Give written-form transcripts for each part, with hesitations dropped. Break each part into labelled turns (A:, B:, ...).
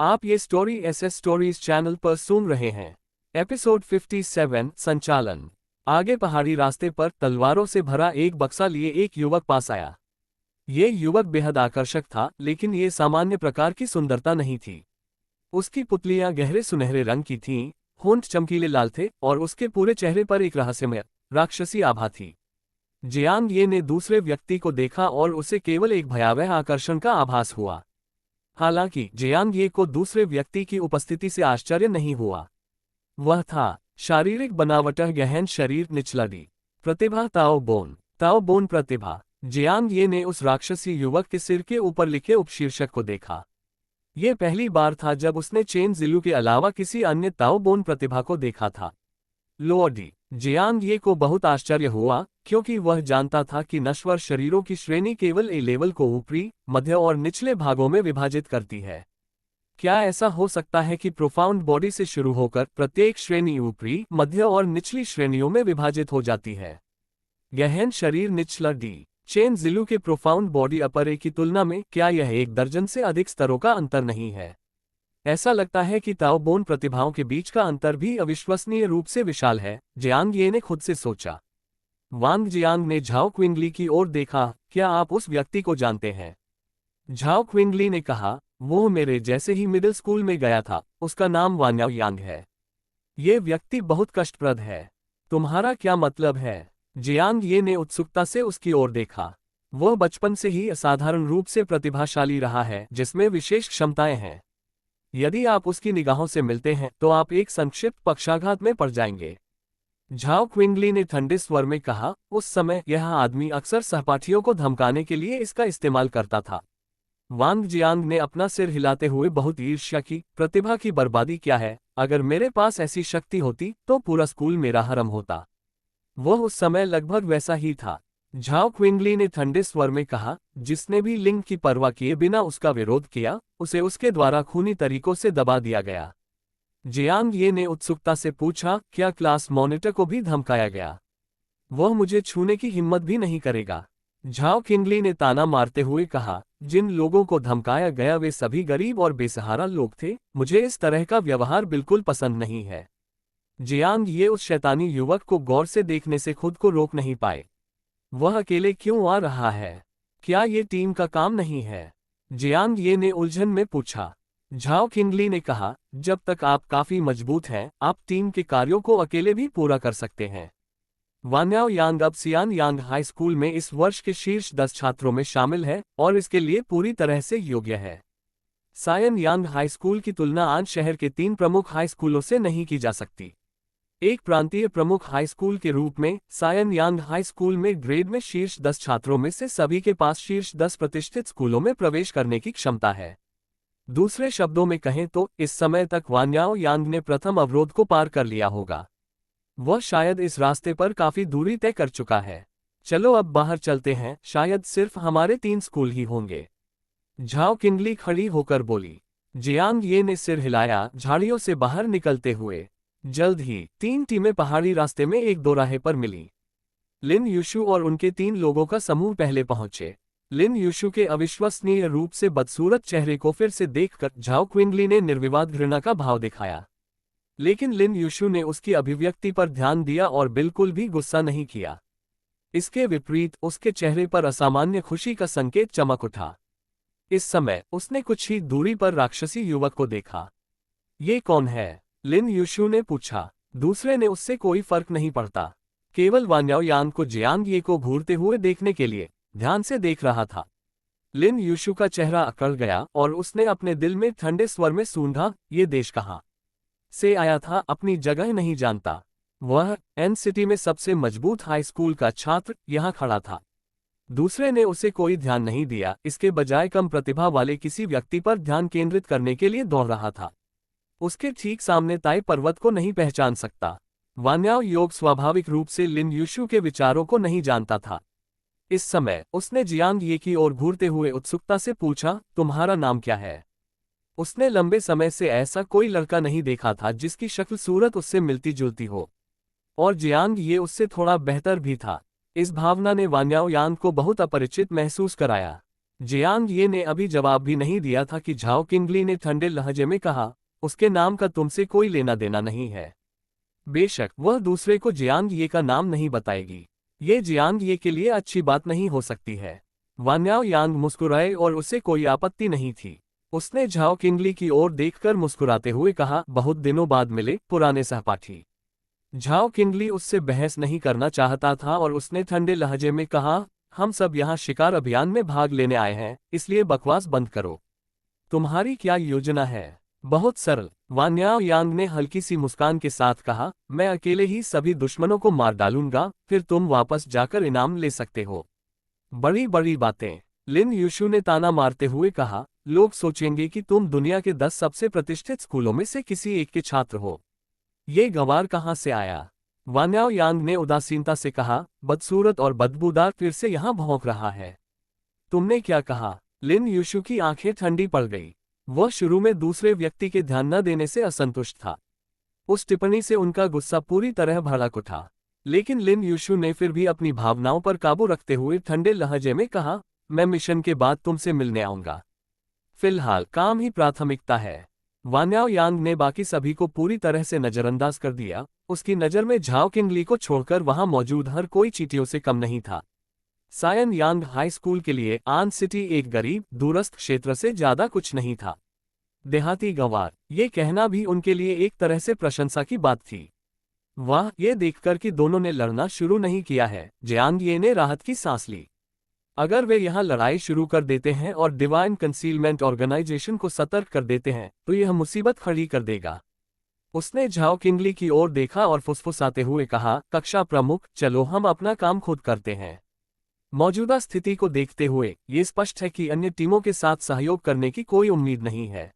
A: आप ये story SS stories channel पर सुन रहे हैं। एपिसोड 57 संचालन। आगे पहाड़ी रास्ते पर तलवारों से भरा एक बक्सा लिए एक युवक पास आया। ये युवक बेहद आकर्षक था, लेकिन ये सामान्य प्रकार की सुंदरता नहीं थी। उसकी पुतलियां गहरे सुनहरे रंग की थीं, होंठ चमकीले लाल थे और उसके पूरे चेहरे पर एक रहस्यमय राक्षसी आभा थी। जियांग ये ने दूसरे व्यक्ति को देखा और उसे केवल एक भयावह आकर्षण का आभास हुआ। हालांकि जियांग ये को दूसरे व्यक्ति की उपस्थिति से आश्चर्य नहीं हुआ। वह था शारीरिक बनावटः गहन शरीर, निचला डी प्रतिभा ताओ बोन प्रतिभा। जियांग ये ने उस राक्षसी युवक के सिर के ऊपर लिखे उपशीर्षक को देखा। ये पहली बार था जब उसने चेन जिलू के अलावा किसी अन्य ताओ बोन प्रतिभा को देखा था। लोअडी जियांग ये को बहुत आश्चर्य हुआ, क्योंकि वह जानता था कि नश्वर शरीरों की श्रेणी केवल ए लेवल को ऊपरी, मध्य और निचले भागों में विभाजित करती है। क्या ऐसा हो सकता है कि प्रोफाउंड बॉडी से शुरू होकर प्रत्येक श्रेणी ऊपरी, मध्य और निचली श्रेणियों में विभाजित हो जाती है? गहन शरीर, निचला डी चेन जिलू के प्रोफाउंड बॉडी अपर ए की तुलना में क्या यह 1 दर्जन से अधिक स्तरों का अंतर नहीं है? ऐसा लगता है कि ताओ बोन प्रतिभाओं के बीच का अंतर भी अविश्वसनीय रूप से विशाल है, जियांग ये ने खुद से सोचा। वांग जियांग ने झाओ क्विंगली की ओर देखा। क्या आप उस व्यक्ति को जानते हैं? झाओ क्विंगली ने कहा, वो मेरे जैसे ही मिडिल स्कूल में गया था। उसका नाम वान्याओ यांग है। ये व्यक्ति बहुत कष्टप्रद है। तुम्हारा क्या मतलब है? जियांग ये ने उत्सुकता से उसकी ओर देखा। वह बचपन से ही असाधारण रूप से प्रतिभाशाली रहा है, जिसमें विशेष क्षमताएं हैं। यदि आप उसकी निगाहों से मिलते हैं तो आप एक संक्षिप्त पक्षाघात में पड़ जाएंगे। झाओ क्विंगली ने ठंडे स्वर में कहा, उस समय यह आदमी अक्सर सहपाठियों को धमकाने के लिए इसका इस्तेमाल करता था। वांग जियांग ने अपना सिर हिलाते हुए बहुत ईर्ष्या की। प्रतिभा की बर्बादी क्या है? अगर मेरे पास ऐसी शक्ति होती तो पूरा स्कूल मेरा हरम होता। वह उस समय लगभग वैसा ही था। झाओ क्विंगली ने ठंडे स्वर में कहा, जिसने भी लिंग की परवाह किए बिना उसका विरोध किया, उसे उसके द्वारा खूनी तरीकों से दबा दिया गया। जियांग ये ने उत्सुकता से पूछा, क्या क्लास मॉनिटर को भी धमकाया गया? वह मुझे छूने की हिम्मत भी नहीं करेगा। झाओ क्विंगली ने ताना मारते हुए कहा, जिन लोगों को धमकाया गया वे सभी गरीब और बेसहारा लोग थे। मुझे इस तरह का व्यवहार बिल्कुल पसंद नहीं है। जियांग ये उस शैतानी युवक को गौर से देखने से खुद को रोक नहीं पाए। वह अकेले क्यों आ रहा है? क्या ये टीम का काम नहीं है? जियांग ये ने उलझन में पूछा। झाओ क्विंगली ने कहा, जब तक आप काफी मजबूत हैं, आप टीम के कार्यों को अकेले भी पूरा कर सकते हैं। वान्याओ यांग अब सियान यांग हाई स्कूल में इस वर्ष के शीर्ष 10 छात्रों में शामिल है और इसके लिए पूरी तरह से योग्य है। सायन यांग हाई स्कूल की तुलना आज शहर के 3 प्रमुख हाई स्कूलों से नहीं की जा सकती। एक प्रांतीय प्रमुख हाई स्कूल के रूप में सायन यांग हाई स्कूल में ग्रेड में शीर्ष 10 छात्रों में से सभी के पास शीर्ष 10 प्रतिष्ठित स्कूलों में प्रवेश करने की क्षमता है। दूसरे शब्दों में कहें तो इस समय तक वान्याओ यांग ने प्रथम अवरोध को पार कर लिया होगा। वह शायद इस रास्ते पर काफी दूरी तय कर चुका है। चलो अब बाहर चलते हैं, शायद सिर्फ हमारे 3 स्कूल ही होंगे। झाओ क्विंगली खड़ी होकर बोली। जियांग ये ने सिर हिलाया, झाड़ियों से बाहर निकलते हुए। जल्द ही 3 टीमें पहाड़ी रास्ते में एक दोराहे पर मिली। लिन यूशु और उनके 3 लोगों का समूह पहले पहुंचे। लिन यूशु के अविश्वसनीय रूप से बदसूरत चेहरे को फिर से देखकर झाओ क्विंगली ने निर्विवाद घृणा का भाव दिखाया। लेकिन लिन यूशु ने उसकी अभिव्यक्ति पर ध्यान दिया और बिल्कुल भी गुस्सा नहीं किया। इसके विपरीत उसके चेहरे पर असामान्य खुशी का संकेत चमक उठा। इस समय उसने कुछ ही दूरी पर राक्षसी युवक को देखा। ये कौन है? लिन यूशु ने पूछा। दूसरे ने उससे कोई फर्क नहीं पड़ता। केवल वान्याओ यांग को जियांग ये को घूरते हुए देखने के लिए ध्यान से देख रहा था। लिन यूशु का चेहरा अकड़ गया और उसने अपने दिल में ठंडे स्वर में सूंघा, ये देश कहाँ से आया था? अपनी जगह नहीं जानता। वह एन सिटी में सबसे मजबूत हाई स्कूल का छात्र यहाँ खड़ा था। दूसरे ने उसे कोई ध्यान नहीं दिया, इसके बजाय कम प्रतिभा वाले किसी व्यक्ति पर ध्यान केंद्रित करने के लिए दौड़ रहा था। उसके ठीक सामने ताई पर्वत को नहीं पहचान सकता। वान्याओ योग स्वाभाविक रूप से लिन यूशु के विचारों को नहीं जानता था। इस समय उसने जियांग ये की ओर घूरते हुए उत्सुकता से पूछा, तुम्हारा नाम क्या है? उसने लंबे समय से ऐसा कोई लड़का नहीं देखा था जिसकी शक्ल सूरत उससे मिलती जुलती हो, और जियांग ये उससे थोड़ा बेहतर भी था। इस भावना ने वान्याओ यांग को बहुत अपरिचित महसूस कराया। जियांग ये ने अभी जवाब भी नहीं दिया था कि झाओ किंगली ने ठंडे लहजे में कहा, उसके नाम का तुमसे कोई लेना देना नहीं है। बेशक वह दूसरे को जियांग ये का नाम नहीं बताएगी, ये जियांग ये के लिए अच्छी बात नहीं हो सकती है। वान्याओ यांग मुस्कुराए और उसे कोई आपत्ति नहीं थी। उसने झाओ किंगली की ओर देखकर मुस्कुराते हुए कहा, बहुत दिनों बाद मिले पुराने सहपाठी। झाओ किंगली उससे बहस नहीं करना चाहता था और उसने ठंडे लहजे में कहा, हम सब यहाँ शिकार अभियान में भाग लेने आए हैं, इसलिए बकवास बंद करो। तुम्हारी क्या योजना है? बहुत सरल, वान्याओ यांग ने हल्की सी मुस्कान के साथ कहा, मैं अकेले ही सभी दुश्मनों को मार डालूंगा, फिर तुम वापस जाकर इनाम ले सकते हो। बड़ी बड़ी बातें, लिन यूशु ने ताना मारते हुए कहा, लोग सोचेंगे कि तुम दुनिया के 10 सबसे प्रतिष्ठित स्कूलों में से किसी एक के छात्र हो। ये गंवार कहाँ से आया? वान्याओ यांग ने उदासीनता से कहा, बदसूरत और बदबूदार फिर से यहाँ भौंक रहा है। तुमने क्या कहा? लिन यूशु की आंखें ठंडी पड़ गई। वह शुरू में दूसरे व्यक्ति के ध्यान न देने से असंतुष्ट था। उस टिप्पणी से उनका गुस्सा पूरी तरह भड़क उठा। लेकिन लिन यूशु ने फिर भी अपनी भावनाओं पर काबू रखते हुए ठंडे लहजे में कहा, मैं मिशन के बाद तुमसे मिलने आऊंगा। फिलहाल काम ही प्राथमिकता है। वान्याओ यांग ने बाकी सभी को पूरी तरह से नजरअंदाज कर दिया। उसकी नज़र में झाओ किंगली को छोड़कर वहां मौजूद हर कोई चींटियों से कम नहीं था। सायन यांग हाई स्कूल के लिए आन सिटी एक गरीब दूरस्थ क्षेत्र से ज्यादा कुछ नहीं था। देहाती गंवार, ये कहना भी उनके लिए एक तरह से प्रशंसा की बात थी। वाह, ये देखकर कि दोनों ने लड़ना शुरू नहीं किया है, जियांग ये ने राहत की सांस ली। अगर वे यहाँ लड़ाई शुरू कर देते हैं और डिवाइन कंसीलमेंट ऑर्गेनाइजेशन को सतर्क कर देते हैं तो यह मुसीबत खड़ी कर देगा। उसने झाओ किंगली की ओर देखा और फुसफुसाते हुए कहा, कक्षा प्रमुख, चलो हम अपना काम खुद करते हैं। मौजूदा स्थिति को देखते हुए ये स्पष्ट है कि अन्य टीमों के साथ सहयोग करने की कोई उम्मीद नहीं है।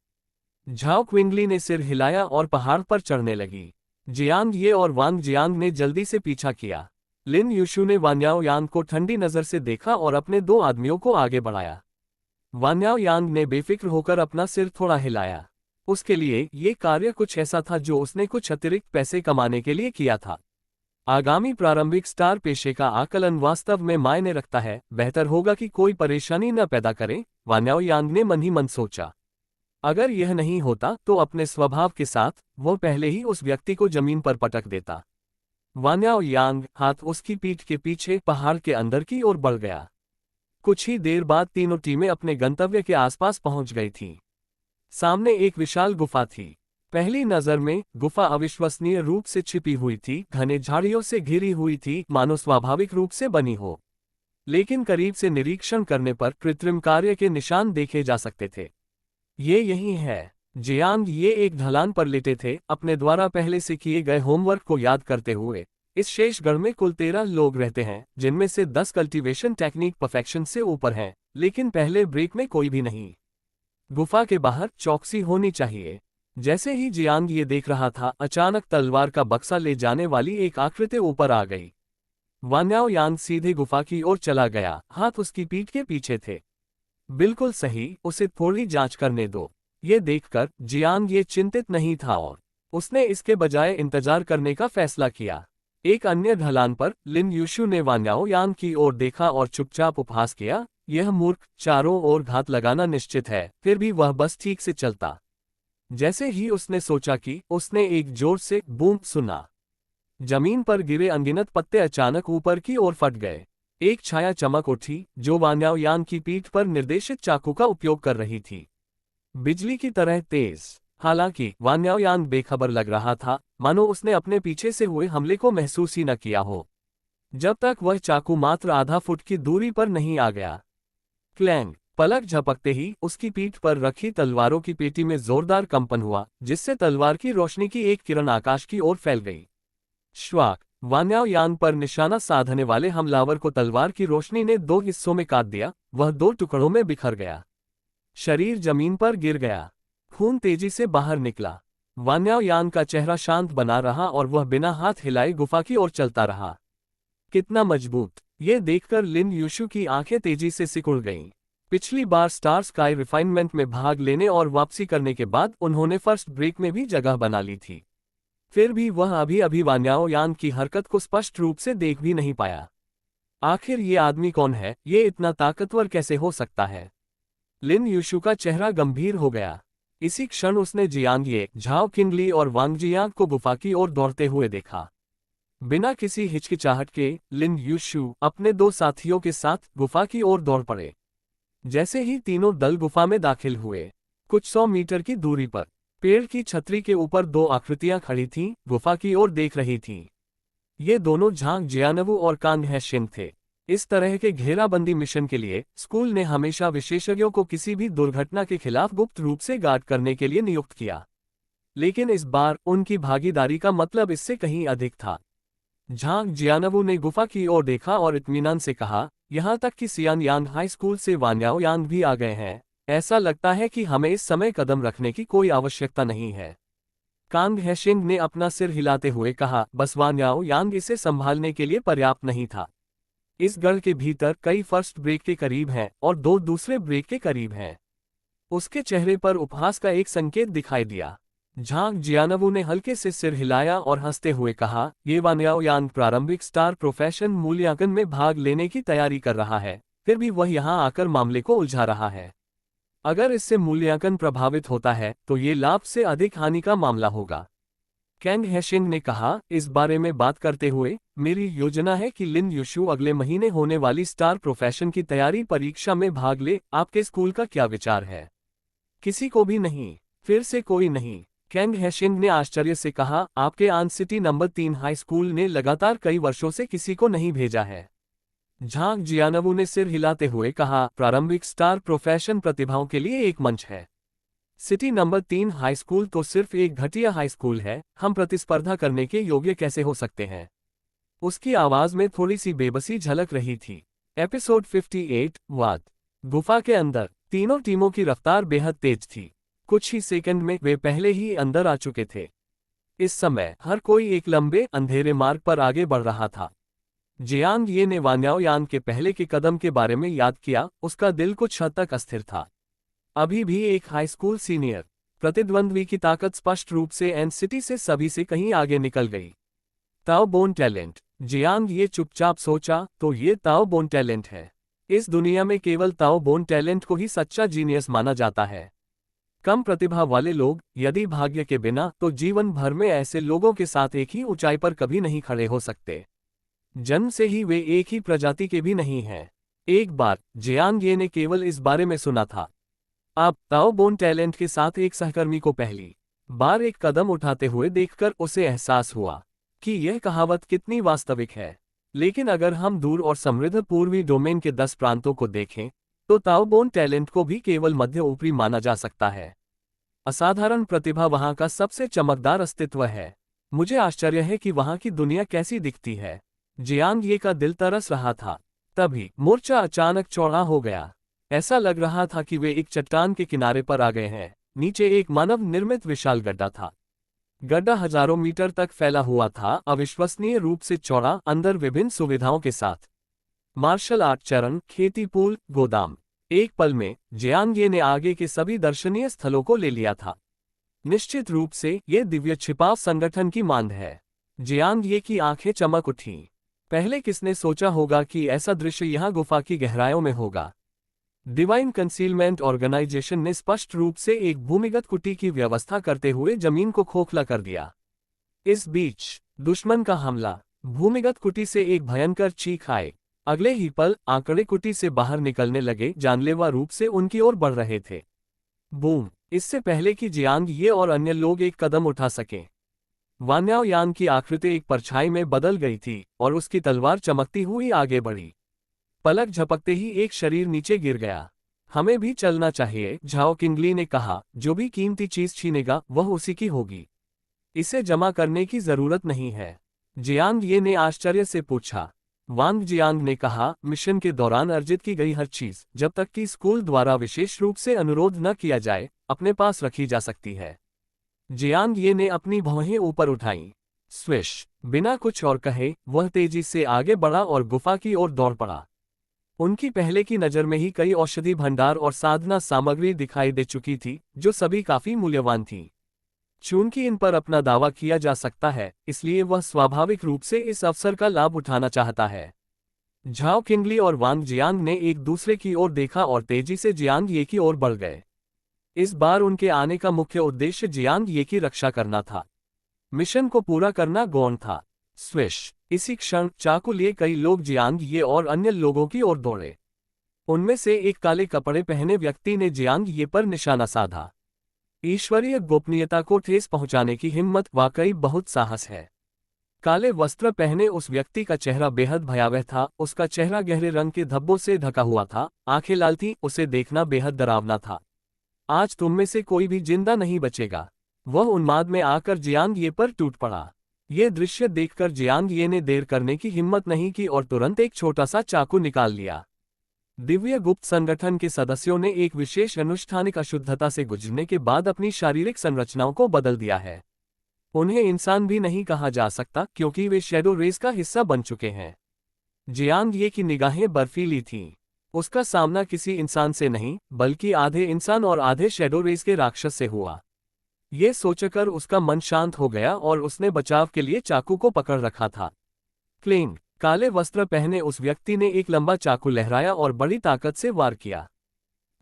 A: झाओ क्विंगली ने सिर हिलाया और पहाड़ पर चढ़ने लगी। जियांग ये और वांग जियांग ने जल्दी से पीछा किया। लिन यूशु ने वान्याओ यांग को ठंडी नजर से देखा और अपने 2 आदमियों को आगे बढ़ाया। वान्याओ यांग ने बेफिक्र होकर अपना सिर थोड़ा हिलाया। उसके लिए ये कार्य कुछ ऐसा था जो उसने कुछ अतिरिक्त पैसे कमाने के लिए किया था। आगामी प्रारंभिक स्टार पेशे का आकलन वास्तव में मायने रखता है। बेहतर होगा कि कोई परेशानी न पैदा करें, वान्याओ यांग ने मन ही मन सोचा। अगर यह नहीं होता तो अपने स्वभाव के साथ वो पहले ही उस व्यक्ति को जमीन पर पटक देता। वान्याओ यांग हाथ उसकी पीठ के पीछे पहाड़ के अंदर की ओर बढ़ गया। कुछ ही देर बाद तीनों टीमें अपने गंतव्य के आसपास पहुंच गई थीं। सामने एक विशाल गुफा थी। पहली नजर में गुफा अविश्वसनीय रूप से छिपी हुई थी, घने झाड़ियों से घिरी हुई थी, मानो स्वाभाविक रूप से बनी हो। लेकिन करीब से निरीक्षण करने पर कृत्रिम कार्य के निशान देखे जा सकते थे। ये यही है। जियांग ये एक ढलान पर लेटे थे, अपने द्वारा पहले से किए गए होमवर्क को याद करते हुए। इस शेषगढ़ में कुल 13 लोग रहते हैं, जिनमें से 10 कल्टीवेशन टेक्निक परफेक्शन से ऊपर हैं, लेकिन पहले ब्रेक में कोई भी नहीं। गुफा के बाहर चौकसी होनी चाहिए। जैसे ही जियांग ये देख रहा था, अचानक तलवार का बक्सा ले जाने वाली एक आकृति ऊपर आ गई। वान्याओ यांग सीधे गुफा की ओर चला गया, हाथ उसकी पीठ के पीछे थे। बिल्कुल सही, उसे थोड़ी जांच करने दो। ये देखकर जियांग ये चिंतित नहीं था और उसने इसके बजाय इंतजार करने का फैसला किया। एक अन्य ढलान पर लिन यूशु ने वान्याओ यांग की ओर देखा और चुपचाप उपहास किया, यह मूर्ख, चारों ओर घात लगाना निश्चित है, फिर भी वह बस ठीक से चलता। जैसे ही उसने सोचा कि उसने एक जोर से बूम सुना। जमीन पर गिरे अनगिनत पत्ते अचानक ऊपर की ओर फट गए। एक छाया चमक उठी जो वान्याओ यांग की पीठ पर निर्देशित चाकू का उपयोग कर रही थी, बिजली की तरह तेज। हालांकि वान्याओ यांग बेखबर लग रहा था, मानो उसने अपने पीछे से हुए हमले को महसूस ही न किया हो, जब तक वह चाकू मात्र आधा फुट की दूरी पर नहीं आ गया। क्लैंग, पलक झपकते ही उसकी पीठ पर रखी तलवारों की पेटी में जोरदार कंपन हुआ, जिससे तलवार की रोशनी की एक किरण आकाश की ओर फैल गई। श्वाक, वान्याओ यांग पर निशाना साधने वाले हमलावर को तलवार की रोशनी ने 2 हिस्सों में काट दिया। वह 2 टुकड़ों में बिखर गया। शरीर जमीन पर गिर गया। खून तेजी से बाहर निकला। वान्याओ यांग का चेहरा शांत बना रहा और वह बिना हाथ हिलाए गुफा की ओर चलता रहा। कितना मजबूत! ये देखकर लिन यूशु की आंखें तेजी से सिकुड़ गईं। पिछली बार स्टार स्काई रिफाइनमेंट में भाग लेने और वापसी करने के बाद उन्होंने फर्स्ट ब्रेक में भी जगह बना ली थी। फिर भी वह अभी अभी वान्याओ यांग की हरकत को स्पष्ट रूप से देख भी नहीं पाया। आखिर ये आदमी कौन है, ये इतना ताकतवर कैसे हो सकता है? लिन यूशु का चेहरा गंभीर हो गया। इसी क्षण उसने जियांग ये, झाओ किंगली और वांग जियांग को गुफा की ओर दौड़ते हुए देखा। बिना किसी हिचकिचाहट के लिन यूशु अपने दो साथियों के साथ गुफा की ओर दौड़ पड़े। जैसे ही तीनों दल गुफा में दाखिल हुए, कुछ 100 मीटर की दूरी पर पेड़ की छतरी के ऊपर दो आकृतियां खड़ी थीं, गुफा की ओर देख रही थीं। ये दोनों झांग जियानवु और कांग हैशिन थे। इस तरह के घेराबंदी मिशन के लिए स्कूल ने हमेशा विशेषज्ञों को किसी भी दुर्घटना के खिलाफ गुप्त रूप से गार्ड करने के लिए नियुक्त किया, लेकिन इस बार उनकी भागीदारी का मतलब इससे कहीं अधिक था। झांग जियानवु ने गुफा की ओर देखा और इत्मीनान से कहा, यहाँ तक कि सियान यांग हाई स्कूल से वान्याओ यांग भी आ गए हैं। ऐसा लगता है कि हमें इस समय कदम रखने की कोई आवश्यकता नहीं है। कांग हैशिंग ने अपना सिर हिलाते हुए कहा, बस वान्याओ यांग इसे संभालने के लिए पर्याप्त नहीं था। इस गढ़ के भीतर कई फर्स्ट ब्रेक के करीब हैं और दो दूसरे ब्रेक के करीब हैं। उसके चेहरे पर उपहास का एक संकेत दिखाई दिया। झांग जियानवु ने हल्के से सिर हिलाया और हंसते हुए कहा, ये वान्याओ यांग प्रारंभिक स्टार प्रोफेशन मूल्यांकन में भाग लेने की तैयारी कर रहा है, फिर भी वह यहाँ आकर मामले को उलझा रहा है। अगर इससे मूल्यांकन प्रभावित होता है तो ये लाभ से अधिक हानि का मामला होगा। कैंग हैशिंग ने कहा, इस बारे में बात करते हुए मेरी योजना है कि लिन यूशु अगले महीने होने वाली स्टार प्रोफेशन की तैयारी परीक्षा में भाग ले। आपके स्कूल का क्या विचार है? किसी को भी नहीं? फिर से कोई नहीं? कैंग हैशिंग ने आश्चर्य से कहा, आपके आन सिटी नंबर 3 हाई स्कूल ने लगातार कई वर्षों से किसी को नहीं भेजा है। झांग जियानवु ने सिर हिलाते हुए कहा, प्रारंभिक स्टार प्रोफेशन प्रतिभाओं के लिए एक मंच है। सिटी नंबर 3 हाई स्कूल तो सिर्फ एक घटिया हाई स्कूल है, हम प्रतिस्पर्धा करने के योग्य कैसे हो सकते हैं? उसकी आवाज में थोड़ी सी बेबसी झलक रही थी। एपिसोड 58 वाद। गुफा के अंदर तीनों टीमों की रफ्तार बेहद तेज थी। कुछ ही सेकंड में वे पहले ही अंदर आ चुके थे। इस समय हर कोई एक लंबे अंधेरे मार्ग पर आगे बढ़ रहा था। जियांग ये ने वान्याओ यांग के पहले के कदम के बारे में याद किया, उसका दिल कुछ हद तक अस्थिर था। अभी भी एक हाई स्कूल सीनियर प्रतिद्वंद्वी की ताकत स्पष्ट रूप से एन सिटी से सभी से कहीं आगे निकल गई। ताओ बोन टैलेंट। जियांग ये चुपचाप सोचा, तो ये ताओ बोन टैलेंट है। इस दुनिया में केवल ताओ बोन टैलेंट को ही सच्चा जीनियस माना जाता है। कम प्रतिभा वाले लोग, यदि भाग्य के बिना, तो जीवन भर में ऐसे लोगों के साथ एक ही ऊंचाई पर कभी नहीं खड़े हो सकते। जन्म से ही वे एक ही प्रजाति के भी नहीं हैं। एक बार जियांग ये ने केवल इस बारे में सुना था। अब ताओ बोन टैलेंट के साथ एक सहकर्मी को पहली बार एक कदम उठाते हुए देखकर उसे एहसास हुआ कि यह कहावत कितनी वास्तविक है। लेकिन अगर हम दूर और समृद्ध पूर्वी डोमेन के 10 प्रांतों को देखें, तो ताओ बोन टैलेंट को भी केवल मध्य ऊपरी माना जा सकता है। असाधारण प्रतिभा वहां का सबसे चमकदार अस्तित्व है। मुझे आश्चर्य है कि वहां की दुनिया कैसी दिखती है। जियांग ये का दिल तरस रहा था। तभी मोर्चा अचानक चौड़ा हो गया। ऐसा लग रहा था कि वे एक चट्टान के किनारे पर आ गए हैं। नीचे एक मानव निर्मित विशाल गड्ढा था। गड्ढा हजारों मीटर तक फैला हुआ था, अविश्वसनीय रूप से चौड़ा, अंदर विभिन्न सुविधाओं के साथ मार्शल आर्ट चरण, खेती पूल, गोदाम। एक पल में जियांग ये ने आगे के सभी दर्शनीय स्थलों को ले लिया था। निश्चित रूप से ये दिव्य छिपाव संगठन की मांद है। जियांग ये की आंखें चमक उठीं। पहले किसने सोचा होगा कि ऐसा दृश्य यहाँ गुफा की गहराइयों में होगा। डिवाइन कंसीलमेंट ऑर्गेनाइजेशन ने स्पष्ट रूप से एक भूमिगत कुटी की व्यवस्था करते हुए जमीन को खोखला कर दिया। इस बीच दुश्मन का हमला। भूमिगत कुटी से एक भयंकर चीख आए। अगले ही पल आंकड़े कुटी से बाहर निकलने लगे, जानलेवा रूप से उनकी ओर बढ़ रहे थे। बूम! इससे पहले कि जियांग ये और अन्य लोग एक कदम उठा सकें, वान्याओ यांग की आकृति एक परछाई में बदल गई थी और उसकी तलवार चमकती हुई आगे बढ़ी। पलक झपकते ही एक शरीर नीचे गिर गया। हमें भी चलना चाहिए, झाओ किंगली ने कहा। जो भी कीमती चीज छीनेगा वह उसी की होगी। इसे जमा करने की जरूरत नहीं है। जियांग ये ने आश्चर्य से पूछा। वांग जियांग ने कहा, मिशन के दौरान अर्जित की गई हर चीज, जब तक कि स्कूल द्वारा विशेष रूप से अनुरोध न किया जाए, अपने पास रखी जा सकती है। जियांग ये ने अपनी भौहें ऊपर उठाईं। स्विश! बिना कुछ और कहे वह तेजी से आगे बढ़ा और गुफा की ओर दौड़ पड़ा। उनकी पहले की नज़र में ही कई औषधि भंडार और साधना सामग्री दिखाई दे चुकी थी, जो सभी काफी मूल्यवान थीं। चूंकि इन पर अपना दावा किया जा सकता है, इसलिए वह स्वाभाविक रूप से इस अवसर का लाभ उठाना चाहता है। झाओ किंगली और वांग जियांग ने एक दूसरे की ओर देखा और तेजी से जियांग ये की ओर बढ़ गए। इस बार उनके आने का मुख्य उद्देश्य जियांग ये की रक्षा करना था। मिशन को पूरा करना गौण था। स्विश! इसी क्षण चाकू लिए कई लोग जियांग ये और अन्य लोगों की ओर दौड़े। उनमें से एक काले कपड़े पहने व्यक्ति ने जियांग ये पर निशाना साधा। ईश्वरीय गोपनीयता को ठेस पहुंचाने की हिम्मत वाकई बहुत साहस है। काले वस्त्र पहने उस व्यक्ति का चेहरा बेहद भयावह था। उसका चेहरा गहरे रंग के धब्बों से ढका हुआ था, आंखें लाल थीं, उसे देखना बेहद डरावना था। आज तुम में से कोई भी जिंदा नहीं बचेगा। वह उन्माद में आकर जियांग ये पर टूट पड़ा। ये दृश्य देखकर जियांग ये ने देर करने की हिम्मत नहीं की और तुरंत एक छोटा सा चाकू निकाल लिया। दिव्य गुप्त संगठन के सदस्यों ने एक विशेष अनुष्ठानिक अशुद्धता से गुजरने के बाद अपनी शारीरिक संरचनाओं को बदल दिया है। उन्हें इंसान भी नहीं कहा जा सकता क्योंकि वे शैडो रेस का हिस्सा बन चुके हैं। जियांग ये की निगाहें बर्फीली थीं। उसका सामना किसी इंसान से नहीं बल्कि आधे इंसान और आधे शैडो रेस के राक्षस से हुआ। ये सोचकर उसका मन शांत हो गया और उसने बचाव के लिए चाकू को पकड़ रखा था। क्लिंग! काले वस्त्र पहने उस व्यक्ति ने एक लंबा चाकू लहराया और बड़ी ताकत से वार किया।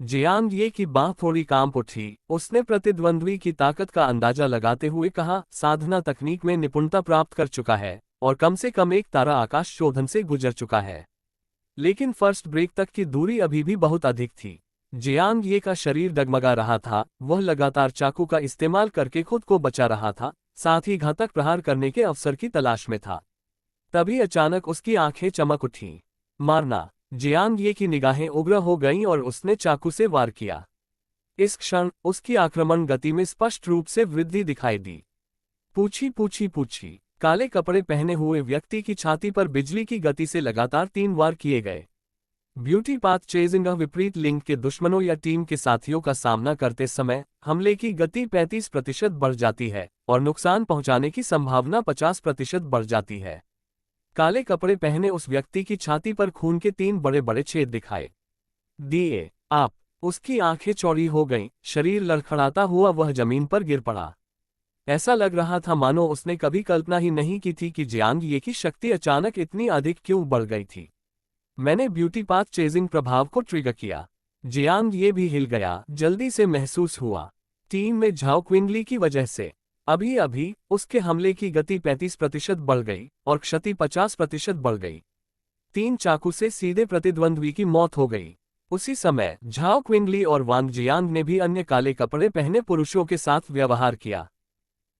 A: जियांग ये की बांह थोड़ी कांप उठी। उसने प्रतिद्वंद्वी की ताकत का अंदाजा लगाते हुए कहा, साधना तकनीक में निपुणता प्राप्त कर चुका है और कम से कम एक तारा आकाश शोधन से गुजर चुका है। लेकिन फर्स्ट ब्रेक तक की दूरी अभी भी बहुत अधिक थी। जियांग ये का शरीर डगमगा रहा था। वह लगातार चाकू का इस्तेमाल करके खुद को बचा रहा था, साथ ही घातक प्रहार करने के अवसर की तलाश में था। तभी अचानक उसकी आंखें चमक उठीं। मारना! जियांग ये की निगाहें उग्र हो गईं और उसने चाकू से वार किया। इस क्षण उसकी आक्रमण गति में स्पष्ट रूप से वृद्धि दिखाई दी। पूछी पूछी पूछी! काले कपड़े पहने हुए व्यक्ति की छाती पर बिजली की गति से लगातार 3 वार किए गए। ब्यूटी पाथ चेजिंग विपरीत लिंग के दुश्मनों या टीम के साथियों का सामना करते समय हमले की गति 35% बढ़ जाती है और नुकसान पहुंचाने की संभावना 50% बढ़ जाती है। काले कपड़े पहने उस व्यक्ति की छाती पर खून के 3 बड़े बड़े छेद दिखाई दिए। आप! उसकी आंखें चौड़ी हो गईं, शरीर लड़खड़ाता हुआ वह जमीन पर गिर पड़ा। ऐसा लग रहा था मानो उसने कभी कल्पना ही नहीं की थी कि जियांग ये की शक्ति अचानक इतनी अधिक क्यों बढ़ गई थी। मैंने ब्यूटी पाथ चेजिंग प्रभाव को ट्रिगर किया। जियांग ये भी हिल गया, जल्दी से महसूस हुआ। टीम में झाओ क्विंगली की वजह से अभी अभी उसके हमले की गति 35% बढ़ गई और क्षति 50% बढ़ गई। 3 चाकू से सीधे प्रतिद्वंद्वी की मौत हो गई। उसी समय झाओ क्विंगली और वांग जियांग ने भी अन्य काले कपड़े पहने पुरुषों के साथ व्यवहार किया।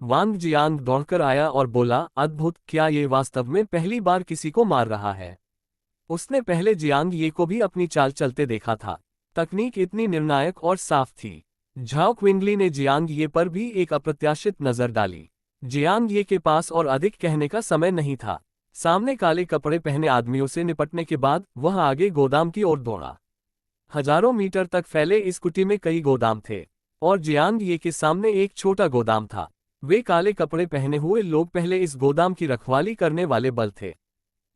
A: वांग जियांग दौड़कर आया और बोला, अद्भुत! क्या ये वास्तव में पहली बार किसी को मार रहा है? उसने पहले जियांग ये को भी अपनी चाल चलते देखा था। तकनीक इतनी निर्णायक और साफ थी। झाओ क्विंगली ने जियांग ये पर भी एक अप्रत्याशित नजर डाली। जियांग ये के पास और अधिक कहने का समय नहीं था। सामने काले कपड़े पहने आदमियों से निपटने के बाद वह आगे गोदाम की ओर दौड़ा। हजारों मीटर तक फैले इस कुटी में कई गोदाम थे और जियांग ये के सामने एक छोटा गोदाम था। वे काले कपड़े पहने हुए लोग पहले इस गोदाम की रखवाली करने वाले बल थे।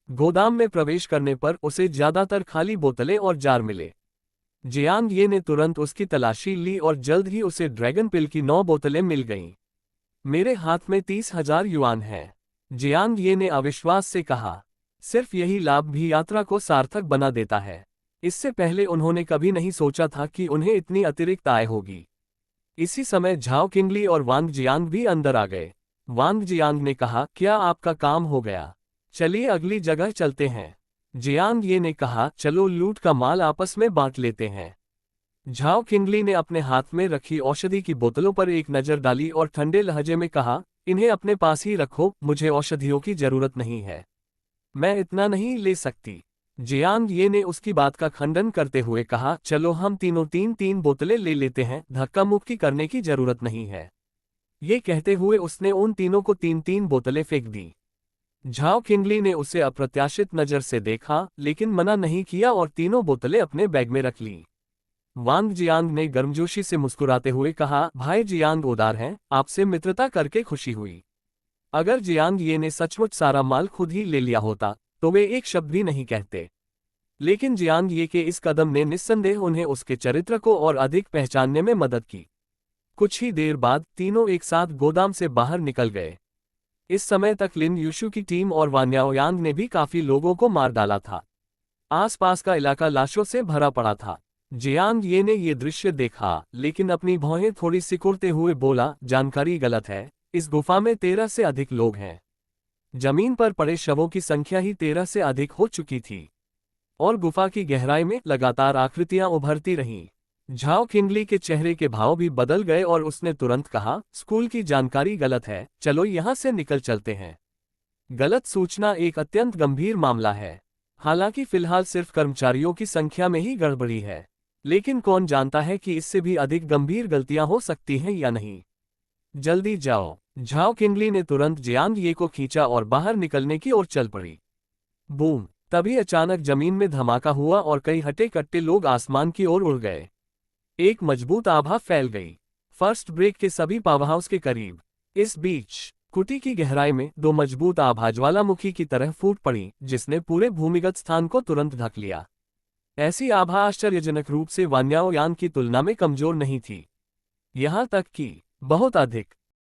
A: गोदाम में प्रवेश करने पर उसे ज्यादातर खाली बोतलें और जार मिले। जियांग ये ने तुरंत उसकी तलाशी ली और जल्द ही उसे ड्रैगन पिल की 9 बोतलें मिल गईं। मेरे हाथ में 30,000 युआन हैं, जियांग ये ने अविश्वास से कहा। सिर्फ यही लाभ भी यात्रा को सार्थक बना देता है। इससे पहले उन्होंने कभी नहीं सोचा था कि उन्हें इतनी अतिरिक्त आय होगी। इसी समय झाओ किंगली और वांग जियांग भी अंदर आ गए। वांग जियांग ने कहा, क्या आपका काम हो गया? चलिए अगली जगह चलते हैं। जियांग ये ने कहा, चलो लूट का माल आपस में बांट लेते हैं। झाओ किंगली ने अपने हाथ में रखी औषधि की बोतलों पर एक नजर डाली और ठंडे लहजे में कहा, इन्हें अपने पास ही रखो, मुझे औषधियों की जरूरत नहीं है। मैं इतना नहीं ले सकती। जियांग ये ने उसकी बात का खंडन करते हुए कहा, चलो हम तीनों 3-3 बोतलें ले लेते हैं, धक्का मुक्की करने की जरूरत नहीं है। ये कहते हुए उसने उन तीनों को 3-3 बोतलें फेंक दी। झाओ किंगली ने उसे अप्रत्याशित नजर से देखा लेकिन मना नहीं किया और तीनों बोतलें अपने बैग में रख ली। वांग जियांग ने गर्मजोशी से मुस्कुराते हुए कहा, भाई जियांग उदार हैं, आपसे मित्रता करके खुशी हुई। अगर जियांग ये ने सचमुच सारा माल खुद ही ले लिया होता तो वे एक शब्द भी नहीं कहते। लेकिन जियांग ये के इस कदम ने निस्संदेह उन्हें उसके चरित्र को और अधिक पहचानने में मदद की। कुछ ही देर बाद तीनों एक साथ गोदाम से बाहर निकल गए। इस समय तक लिन यूशु की टीम और वान्याओयांग ने भी काफी लोगों को मार डाला था। आसपास का इलाका लाशों से भरा पड़ा था। जियांग ये ने ये दृश्य देखा, लेकिन अपनी भौहें थोड़ी सिकुड़ते हुए बोला, जानकारी गलत है, इस गुफा में 13 से अधिक लोग हैं। जमीन पर पड़े शवों की संख्या ही 13 से अधिक हो चुकी थी। और गुफा की गहराई में लगातार आकृतियां उभरती रहीं। झाओ किंगली के चेहरे के भाव भी बदल गए और उसने तुरंत कहा, स्कूल की जानकारी गलत है, चलो यहां से निकल चलते हैं। गलत सूचना एक अत्यंत गंभीर मामला है। हालांकि फिलहाल सिर्फ कर्मचारियों की संख्या में ही गड़बड़ी है, लेकिन कौन जानता है कि इससे भी अधिक गंभीर गलतियां हो सकती हैं या नहीं। जल्दी जाओ। झाओ किंगली ने तुरंत जियांग ये को खींचा और बाहर निकलने की ओर चल पड़ी। बूम! तभी अचानक जमीन में धमाका हुआ और कई हटे कट्टे लोग आसमान की ओर उड़ गए। एक मजबूत आभा फैल गई, फर्स्ट ब्रेक के सभी पावरहाउस के करीब। इस बीच कुटी की गहराई में दो मजबूत आभा ज्वालामुखी की तरह फूट पड़ी, जिसने पूरे भूमिगत स्थान को तुरंत ढक लिया। ऐसी आभा आश्चर्यजनक रूप से वान्याओयान की तुलना में कमजोर नहीं थी। यहां तक कि बहुत अधिक